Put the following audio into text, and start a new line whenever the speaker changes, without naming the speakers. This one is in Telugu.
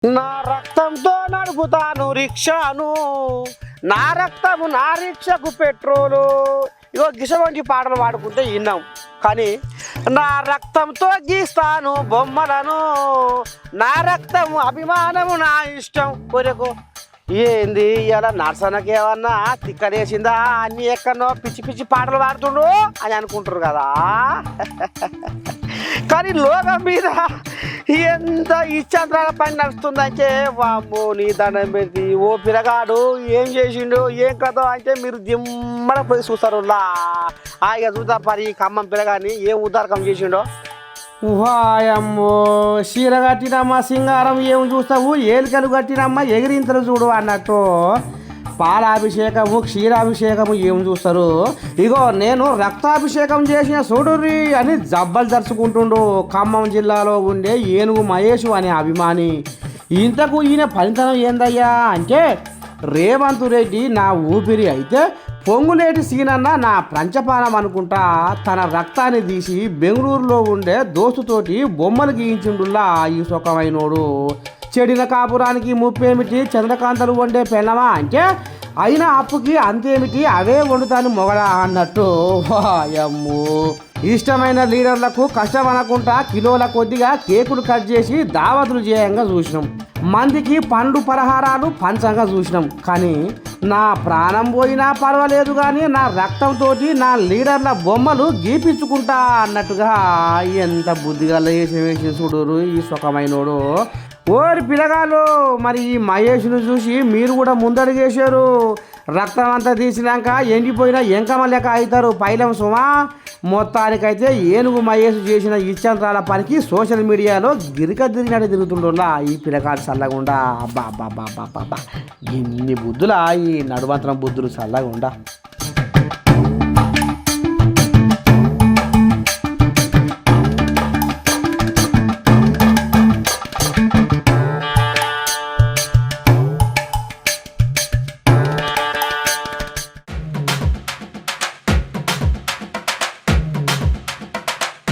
నా రక్తంతో నడుపుతాను రిక్షాను, నా రక్తము నా రిక్షకు పెట్రోలు. ఇగో గిసవంటి పాటలు పాడుకుంటే విన్నాం. కానీ నా రక్తంతో గీస్తాను బొమ్మలను, నా రక్తము అభిమానము నా ఇష్టం కొరకు. ఏంది ఇలా నర్సనకి ఏమన్నా తిక్కనేసిందా, అన్ని ఎక్కడనో పిచ్చి పిచ్చి పాటలు పాడుతుండు అని అనుకుంటారు కదా. కానీ లోకం మీద ఎంత ఇచ్చంద్రాల పని నడుస్తుందంటే వామ్మో నీ దండం పెట్టి ఓ పిల్లగాడు ఏం చేసిండు ఏం కథ అంటే మీరు దిమ్మడ పోయి చూస్తారు. ఇక చూద్దా పరి ఖమ్మం పిల్లగాని ఏం ఉద్దారకం చేసిండో.
వాయమ్మో చీర కట్టినమ్మ సింగారం ఏం చూస్తావు, ఏలికలు కట్టినమ్మ ఎగిరింతలు చూడు అన్నట్టు పాలాభిషేకము క్షీరాభిషేకము ఏం చూస్తారు. ఇగో నేను రక్తాభిషేకం చేసిన చూడుర్రి అని జబ్బలు జరుచుకుంటుండు ఖమ్మం జిల్లాలో ఉండే ఏనుగు మహేషు అనే అభిమాని. ఇంతకు ఈయన ఫలితం ఏందయ్యా అంటే రేవంత్ రెడ్డి నా ఊపిరి అయితే పొంగులేటి సీనన్న నా పంచపానం అనుకుంటా తన రక్తాన్ని తీసి బెంగళూరులో ఉండే దోస్తుతోటి బొమ్మలు గీయించుండులా ఈ సుఖమైనోడు. చెడిన కాపురానికి ముప్పేమిటి చంద్రకాంతలు వండే పెళ్ళమా అంటే అయినా అప్పుకి అంతేమిటి అవే వండుతాను మొగడా అన్నట్టు. వాయమ్మో ఇష్టమైన లీడర్లకు కష్టం అనకుండా కిలోల కొద్దిగా కేకులు కట్ చేసి దావతులు చేయంగా చూసినాం, మందికి పండ్లు పలహారాలు పంచంగా చూసినాం. కానీ నా ప్రాణం పోయినా పర్వాలేదు కానీ నా రక్తంతో నా లీడర్ల బొమ్మలు గీపించుకుంటా అన్నట్టుగా ఎంత బుద్ధిగా వేసి చూడరు ఈ సుఖమైనోడు. ఓరి పిల్లగాళ్ళు మరి ఈ మహేష్ను చూసి మీరు కూడా ముందడుగేశారు. రక్తం అంతా తీసినాక ఎండిపోయిన ఎంకమ లెక్క అవుతారు పైలం సుమా. మొత్తానికైతే ఏనుగు మహేష్ చేసిన ఇచ్చంత్రాల పనికి సోషల్ మీడియాలో గిరిక తిరిగినట్టు తిరుగుతుండోలా ఈ పిల్లగాడు చల్లగుండా. అబ్బా అబ్బా అబ్బా అబ్బా అబ్బా ఇన్ని బుద్ధులా ఈ నడుమంతరం బుద్ధులు చల్లగుండా.